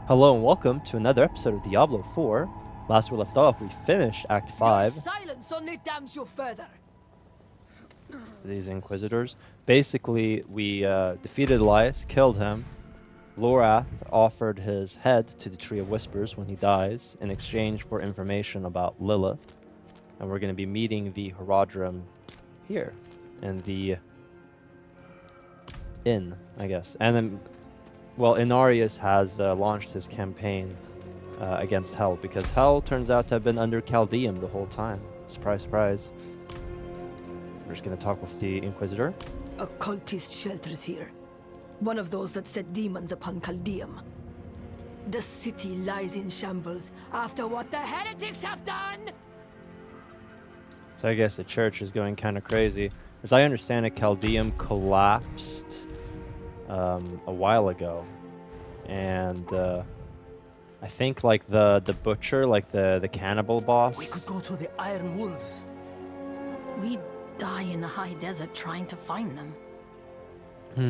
Hello and welcome to another episode of Diablo 4. Last we left off, we finished Act 5. Silence only damns you further. These Inquisitors. Basically, we defeated Elias, killed him. Lorath offered his head to the Tree of Whispers when he dies in exchange for information about Lilith. And we're going to be meeting the Herodrim here in the inn, I guess. And then, well, Inarius has launched his campaign against Hell, because Hell turns out to have been under Caldeum the whole time. Surprise, surprise. We're just going to talk with the Inquisitor. A cultist shelters here. One of those that set demons upon Caldeum. The city lies in shambles after what the heretics have done! So I guess the church is going kind of crazy. As I understand it, Caldeum collapsed a while ago. And I think like the butcher, like the cannibal boss. We could go to the Iron Wolves. We'd die in the high desert trying to find them.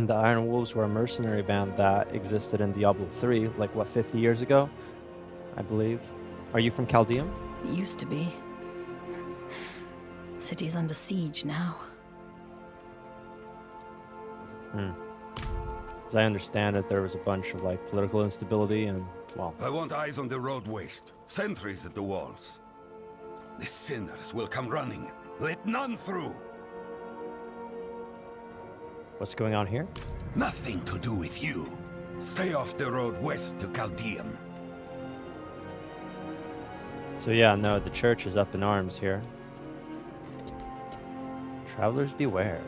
The Iron Wolves were a mercenary band that existed in Diablo 3, like what, 50 years ago, I believe. Are you from Caldeum? It used to be. City's under siege now. As I understand it, there was a bunch of like political instability and, well, I want eyes on the road waste. Sentries at the walls. The sinners will come running. Let none through. what's going on here? Nothing to do with you. Stay off the road west to Caldeum. So yeah, no, the church is up in arms here. Travelers beware.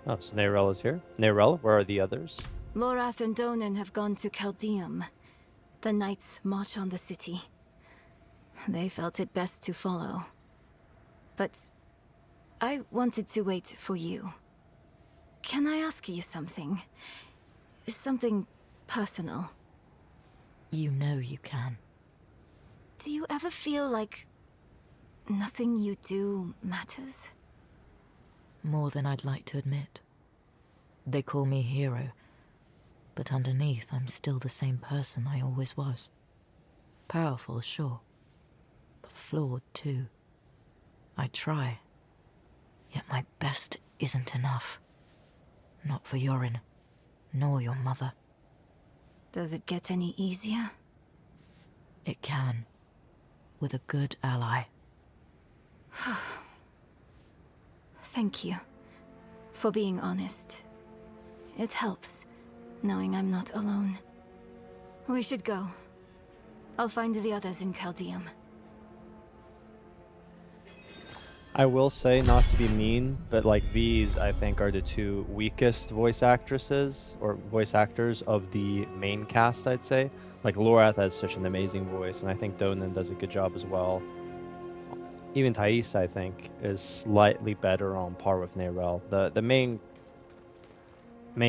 Oh, so Neyrelle is here. Neyrelle, where are the others? Lorath and Donan have gone to Caldeum. The knights march on the city. They felt it best to follow. But I wanted to wait for you. Can I ask you something? Something personal. You know you can. Do you ever feel like nothing you do matters? More than I'd like to admit. They call me hero, but underneath I'm still the same person I always was. Powerful, sure, but flawed too. I try, yet my best isn't enough. Not for Yorin, nor your mother. Does it get any easier? It can, with a good ally. Thank you for being honest. It helps, knowing I'm not alone. We should go. I'll find the others in Caldeum. I will say, not to be mean, but like these, I think, are the two weakest voice actresses or voice actors of the main cast, I'd say. Like Lorath has such an amazing voice, and I think Donan does a good job as well. Even Thais, I think, is slightly better on par with Neyrelle. The main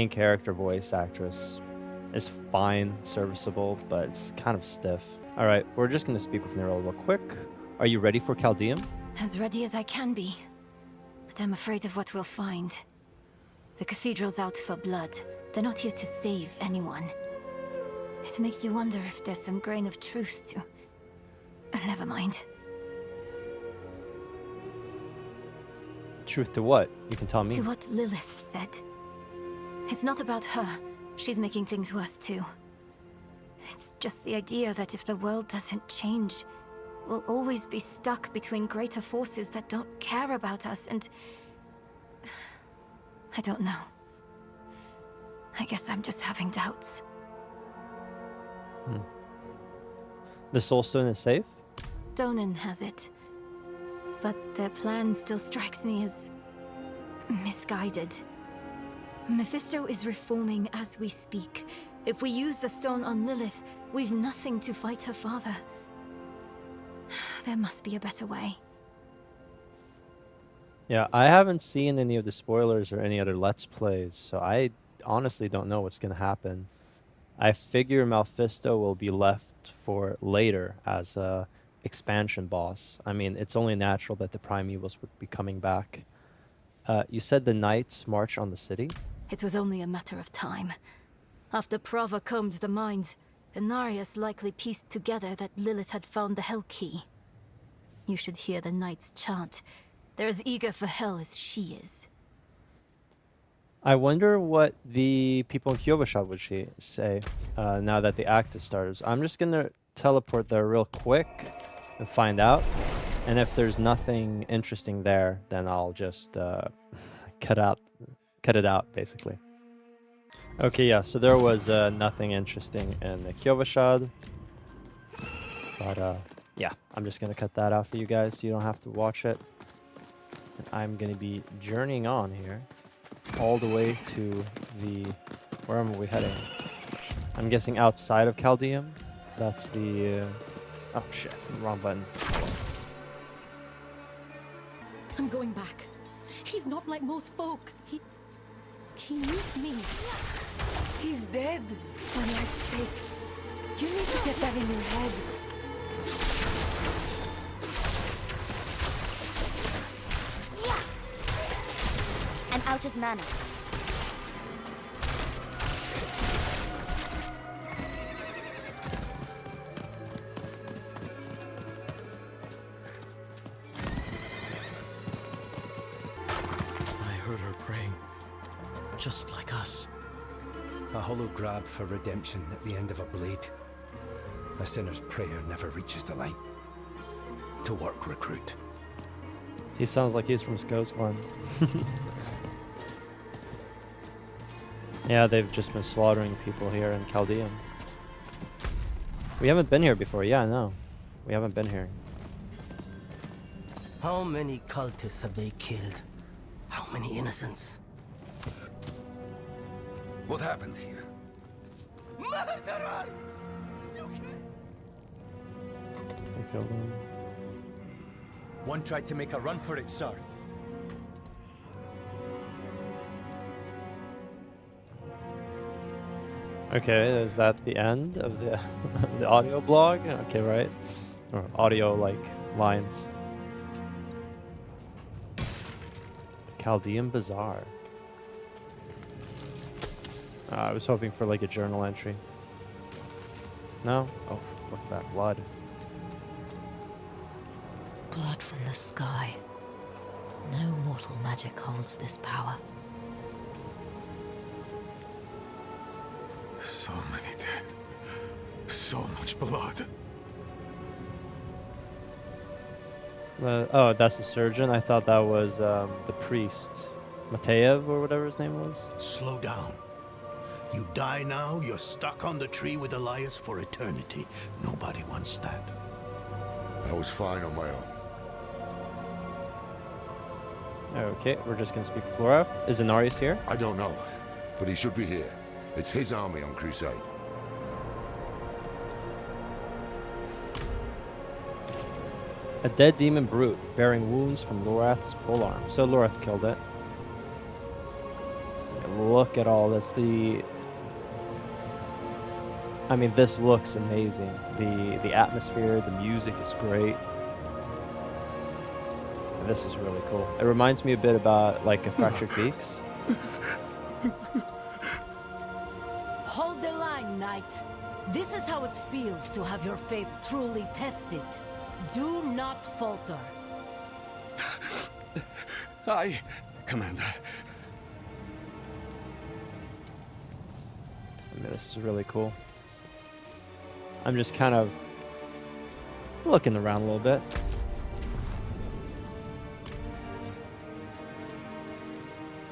character voice actress is fine, serviceable, but it's kind of stiff. All right, we're just going to speak with Neyrelle real quick. Are you ready for Caldeum? As ready as I can be. But I'm afraid of what we'll find. The cathedral's out for blood. They're not here to save anyone. It makes you wonder if there's some grain of truth to... Never mind. Truth to what? You can tell me. To what Lilith said. It's not about her. She's making things worse too. It's just the idea that if the world doesn't change, we'll always be stuck between greater forces that don't care about us and... I don't know. I guess I'm just having doubts. The Soulstone is safe? Donan has it. But their plan still strikes me as... misguided. Mephisto is reforming as we speak. If we use the stone on Lilith, we've nothing to fight her father. There must be a better way. Yeah, I haven't seen any of the spoilers or any other Let's Plays, so I honestly don't know what's going to happen. I figure Mephisto will be left for later as a expansion boss. I mean, it's only natural that the Primevals would be coming back. You said the knights march on the city? It was only a matter of time. After Prava combed the mines, Inarius likely pieced together that Lilith had found the Hell Key. You should hear the Knights chant. They're as eager for hell as she is. I wonder what the people in Kyovashad would say now that the act has started. So I'm just gonna teleport there real quick and find out. And if there's nothing interesting there, then I'll just cut it out, basically. Okay, yeah. So there was nothing interesting in the Kyovashad, but yeah, I'm just gonna cut that out for you guys, so you don't have to watch it. And I'm gonna be journeying on here, all the way to the... Where am we heading? I'm guessing outside of Caldeum. That's the... oh shit, wrong button. I'm going back. He's not like most folk. He needs me. He's dead. For life's sake. You need to get that in your head. I'm out of mana. I heard her praying. Just like us. A hollow grab for redemption at the end of a blade. A sinner's prayer never reaches the light. To work, recruit. He sounds like he's from Skosgorn. Yeah, they've just been slaughtering people here in Caldeum. We haven't been here before. Yeah, no. We haven't been here. How many cultists have they killed? How many innocents? What happened here? Murderer! We killed him. One tried to make a run for it, sir. Okay, is that the end of the the audio blog? Okay, right? Or audio like lines. Caldeum Bazaar. I was hoping for like a journal entry. No? Oh, look at that blood. Blood from the sky. No mortal magic holds this power. So many dead. So much blood. Oh, that's the surgeon? I thought that was the priest. Mateev or whatever his name was? Slow down. You die now, you're stuck on the tree with Elias for eternity. Nobody wants that. I was fine on my own. Okay, we're just gonna speak with Lorath. Is Inarius here? I don't know, but he should be here. It's his army on crusade. A dead demon brute, bearing wounds from Lorath's polearm. So Lorath killed it. Look at all this. I mean, this looks amazing. The atmosphere, the music is great. And this is really cool. It reminds me a bit about like a Fractured Peaks. Hold the line, Knight. This is how it feels to have your faith truly tested. Do not falter. Aye, Commander. I mean, this is really cool. I'm just kind of looking around a little bit.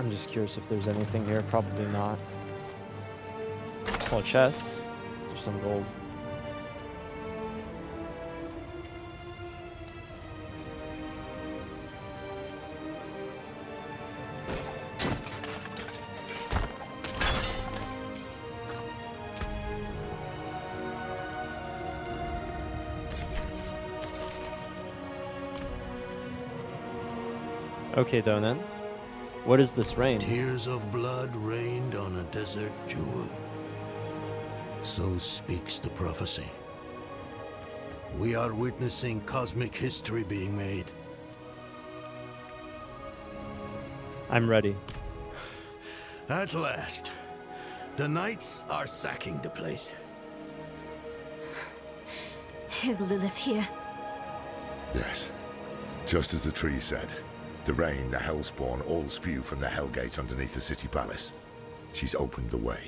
I'm just curious if there's anything here. Probably not. Oh, a chest. There's some gold. Okay, Donan. What is this rain? Tears of blood rained on a desert jewel. So speaks the prophecy. We are witnessing cosmic history being made. I'm ready. At last. The knights are sacking the place. Is Lilith here? Yes. Just as the tree said. The rain, the Hellspawn, all spew from the Hellgate underneath the city palace. She's opened the way.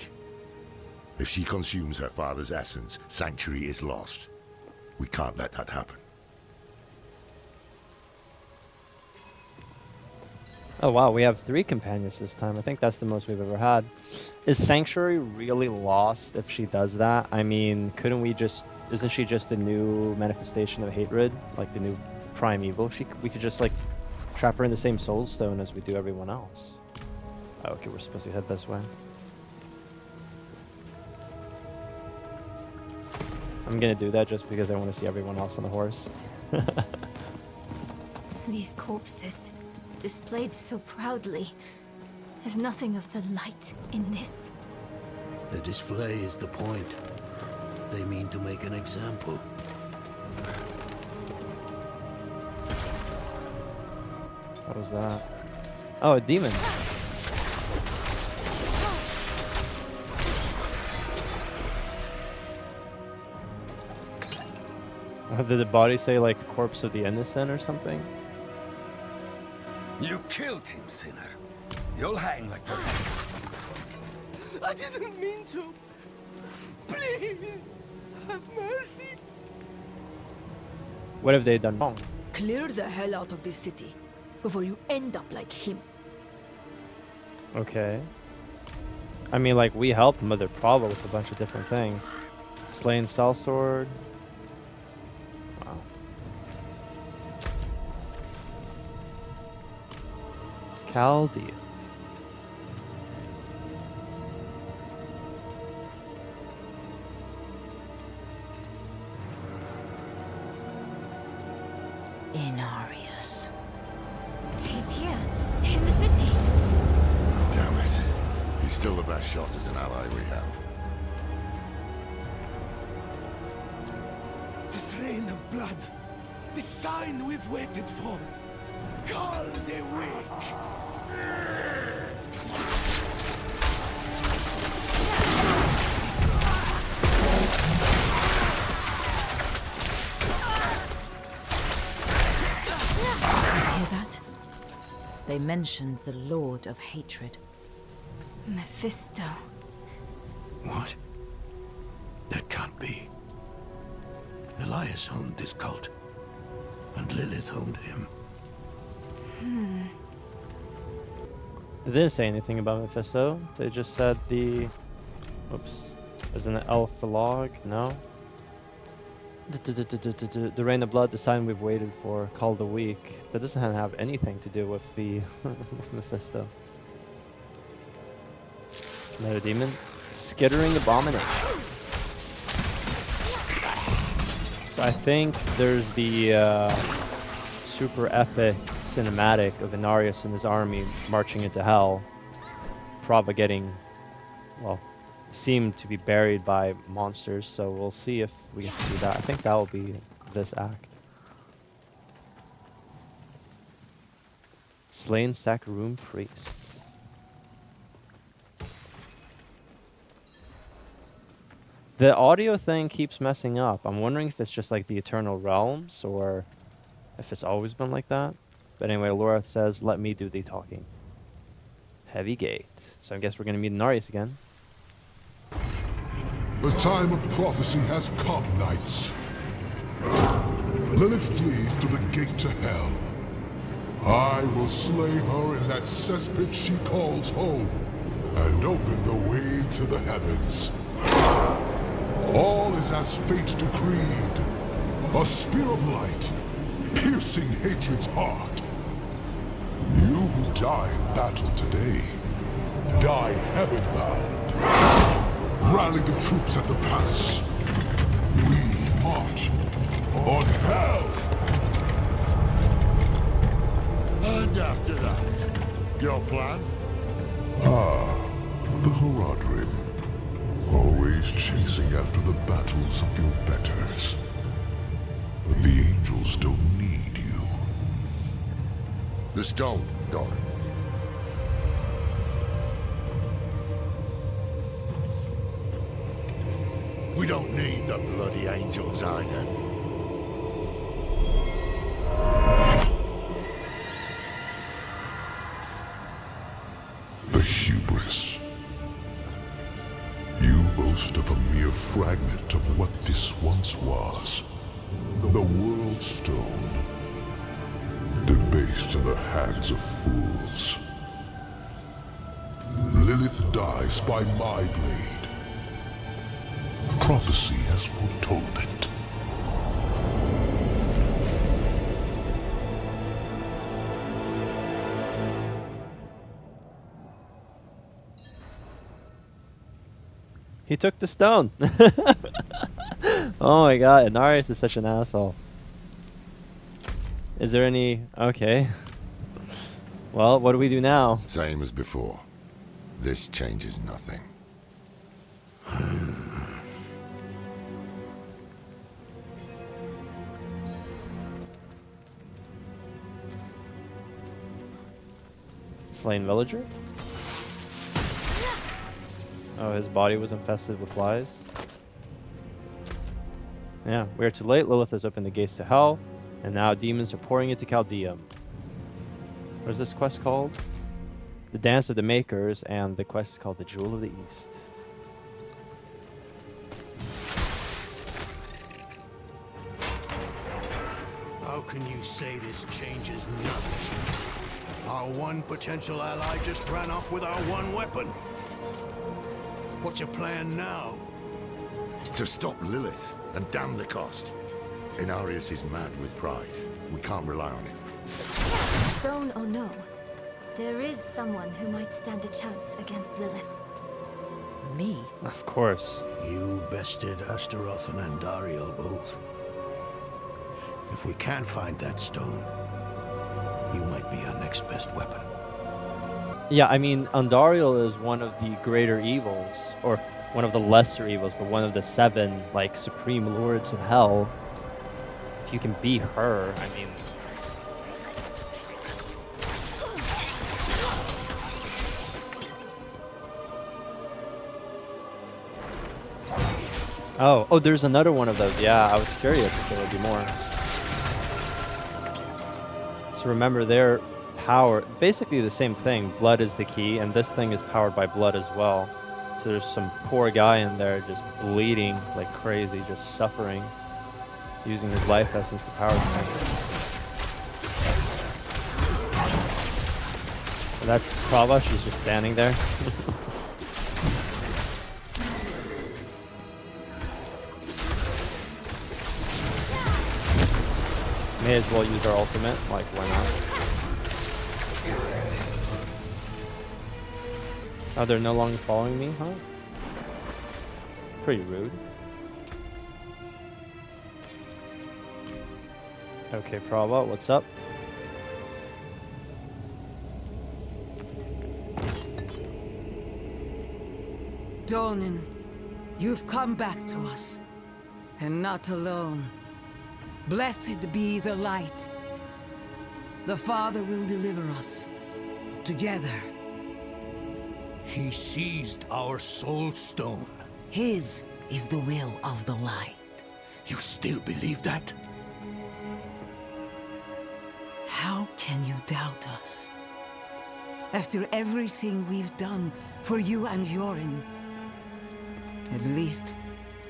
If she consumes her father's essence, Sanctuary is lost. We can't let that happen. Oh wow, we have 3 companions this time. I think that's the most we've ever had. Is Sanctuary really lost if she does that? I mean, couldn't we just... Isn't she just the new manifestation of hatred? Like the new primeval? We could just like trap her in the same soul stone as we do everyone else. Oh, okay, we're supposed to head this way. I'm gonna do that just because I want to see everyone else on the horse. These corpses, displayed so proudly. There's nothing of the light in this. The display is the point. They mean to make an example. What was that? Oh, a demon. Did the body say like corpse of the innocent or something? You killed him, sinner. You'll hang like the rest. I didn't mean to. Please, have mercy. What have they done wrong? Clear the hell out of this city before you end up like him. Okay. I mean, like, we helped Mother Prava with a bunch of different things. Slain Sellsword. Wow. Caldeum. Inarius. He's here, in the city. Damn it. He's still the best shot as an ally we have. This rain of blood. The sign we've waited for. Caldeum. Hear that? They mentioned the Lord of Hatred. Mephisto. What? That can't be. Elias owned this cult, and Lilith owned him. They didn't say anything about Mephisto. They just said the... Oops. Isn't it Elf log? No? The rain of blood, the sign we've waited for, called the weak. That doesn't have anything to do with the with Mephisto. Another demon. Skittering Abomination. So I think there's the super epic cinematic of Inarius and his army marching into hell. Prava getting, well, seemed to be buried by monsters, so we'll see if we get to see that. I think that will be this act. Slain Saccharoon Priest. The audio thing keeps messing up. I'm wondering if it's just like the Eternal Realms or if it's always been like that. But anyway, Lorath says, let me do the talking. Heavy gate. So I guess we're going to meet Inarius again. The time of prophecy has come, knights. Lilith flees to the gate to hell. I will slay her in that cesspit she calls home, and open the way to the heavens. All is as fate decreed. A spear of light, piercing hatred's heart. You who die in battle today, die heaven-bound. Rally the troops at the palace. We march on hell! And after that, your plan? The Horadrim. Always chasing after the battles of your betters. But the angels don't need you. The stone, Donan. We don't need the bloody angels either. The hubris. You boast of a mere fragment of what this once was. The World Stone. Debased in the hands of fools. Lilith dies by my blade. Prophecy has foretold it. He took the stone. Oh my god, Inarius is such an asshole. Is there any... Okay. Well, what do we do now? Same as before. This changes nothing. Slain villager? Oh, his body was infested with flies. Yeah, we are too late. Lilith has opened the gates to hell, and now demons are pouring into Caldeum. What is this quest called? The Dance of the Makers, and the quest is called the Jewel of the East. How can you say this changes nothing? Our one potential ally just ran off with our one weapon. What's your plan now? To stop Lilith, and damn the cost. Inarius is mad with pride. We can't rely on him. Stone or no, there is someone who might stand a chance against Lilith. Me? Of course. You bested Astaroth and Andariel both. If we can't find that stone, you might be our next best weapon. Yeah, I mean, Andariel is one of the greater evils, or one of the lesser evils, but one of the 7, like, supreme lords of hell. If you can beat her, I mean... Oh, there's another one of those. Yeah, I was curious if there would be more. So remember, their power, basically the same thing. Blood is the key, and this thing is powered by blood as well. So there's some poor guy in there just bleeding like crazy, just suffering, using his life essence to power the thing. And that's Prava. She's just standing there. May as well use our ultimate, like, why not? Oh, they're no longer following me, huh? Pretty rude. Okay, Prava, what's up? Donan, you've come back to us. And not alone. Blessed be the light. The Father will deliver us. Together. He seized our soul stone. His is the will of the light. You still believe that? How can you doubt us? After everything we've done for you and Yorin. At least,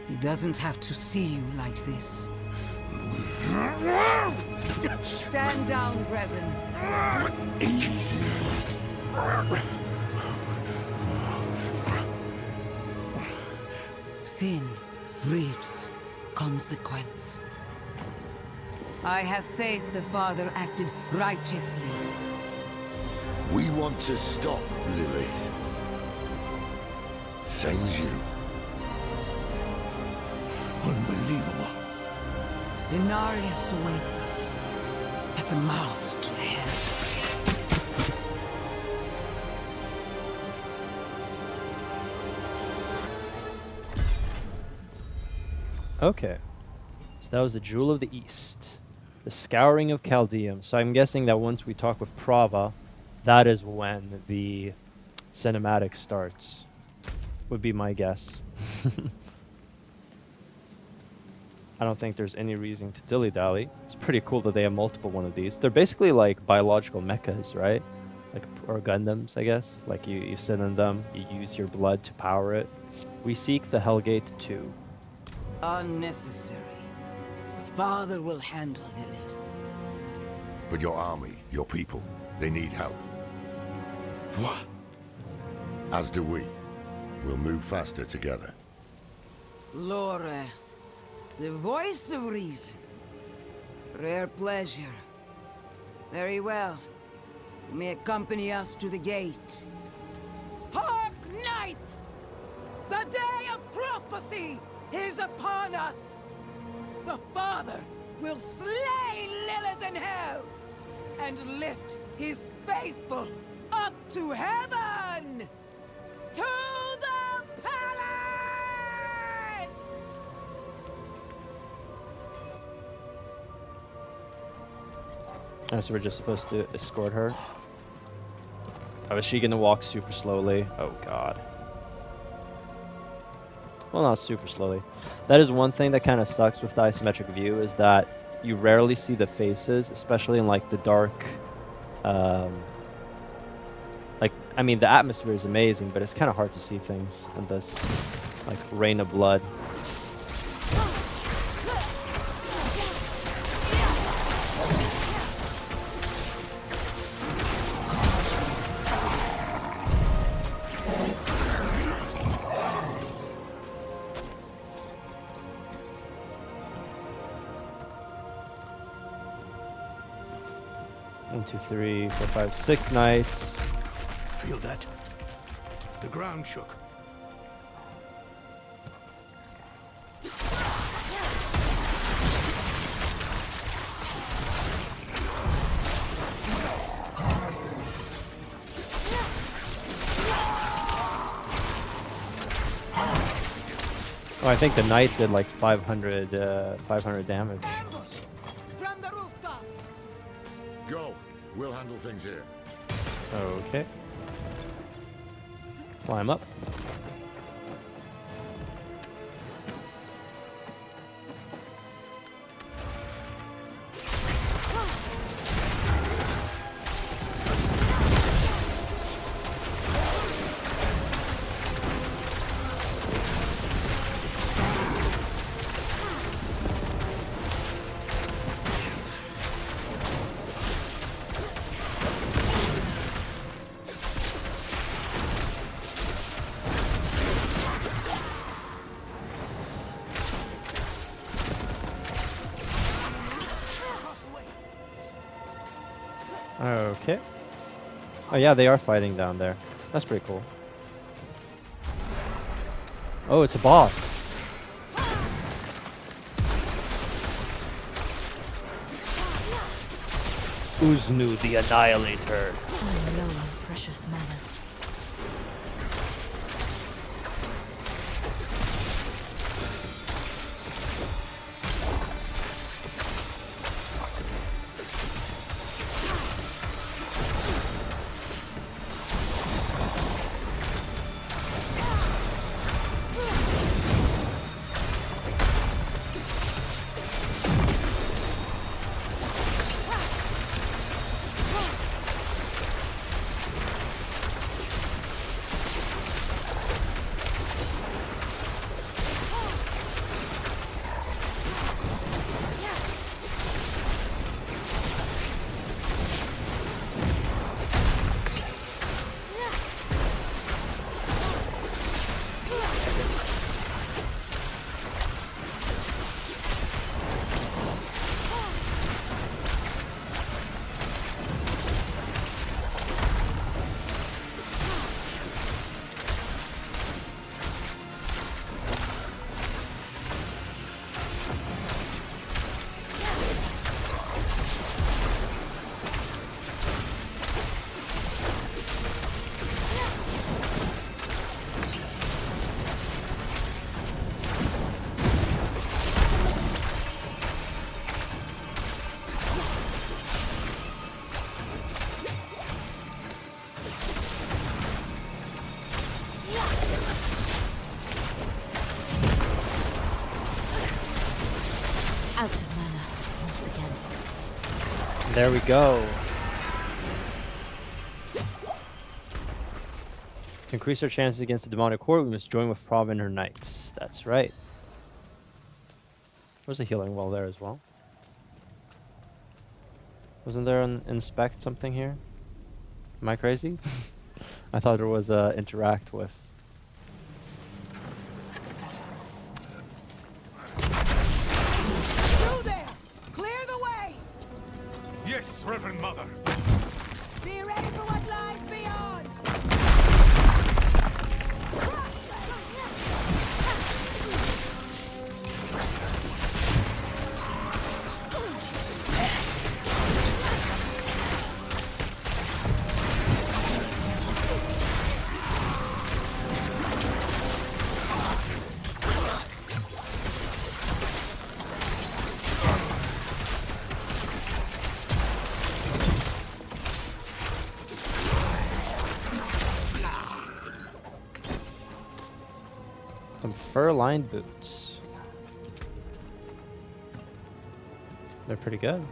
he doesn't have to see you like this. Stand down, brethren. Sin reaps consequence. I have faith the Father acted righteously. We want to stop Lilith. Same as you. Unbelievable. Inarius awaits us at the mouth to hell. Okay. So that was the Jewel of the East. The Scouring of Caldeum. So I'm guessing that once we talk with Prava, that is when the cinematic starts. Would be my guess. I don't think there's any reason to dilly-dally. It's pretty cool that they have multiple one of these. They're basically like biological mechas, right? Like, or Gundams, I guess. Like, you sit in them, you use your blood to power it. We seek the Hellgate 2. Unnecessary. The father will handle Lilith. But your army, your people, they need help. What? As do we. We'll move faster together. Lorath, the voice of reason. Rare pleasure. Very well. You may accompany us to the gate. Hark, knights! The day of prophecy is upon us! The Father will slay Lilith in hell and lift his faithful up to heaven! To the palace! Oh, so we're just supposed to escort her? Oh, is she gonna walk super slowly? Oh god. Well, not super slowly. That is one thing that kind of sucks with the isometric view, is that you rarely see the faces, especially in like the dark. Like, I mean, the atmosphere is amazing, but it's kind of hard to see things in this, like, rain of blood. One, two, three, four, five, 6 knights. Feel that? The ground shook. Oh, I think the knight did like 500 damage. From the rooftops! Go. We'll handle things here. Okay. Climb up. Okay. Oh yeah, they are fighting down there. That's pretty cool. Oh, it's a boss. Uznu the Annihilator. I'm low on precious mana. Out of mana once again. There we go. To increase our chances against the demonic horde, we must join with Prava and her knights. That's right. There's a healing well there as well. Wasn't there an inspect something here? Am I crazy? I thought there was interact with. Through there! Clear the way! Yes, Reverend Mother. Be ready for what lies beyond! Some fur-lined boots. They're pretty good.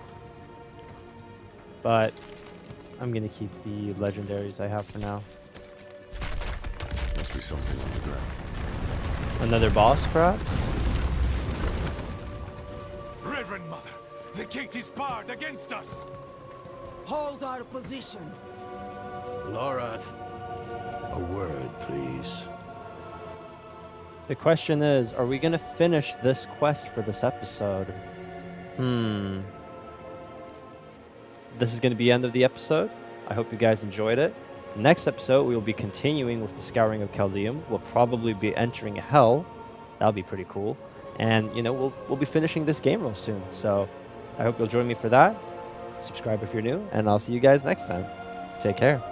But I'm gonna keep the legendaries I have for now. Must be something on the ground. Another boss, perhaps? Reverend Mother, the gate is barred against us. Hold our position. Lorath, a word, please. The question is, are we gonna finish this quest for this episode? This is gonna be the end of the episode. I hope you guys enjoyed it. Next episode, we will be continuing with the scouring of Caldeum. We'll probably be entering Hell. That'll be pretty cool. And, you know, we'll be finishing this game real soon. So I hope you'll join me for that. Subscribe if you're new, and I'll see you guys next time. Take care.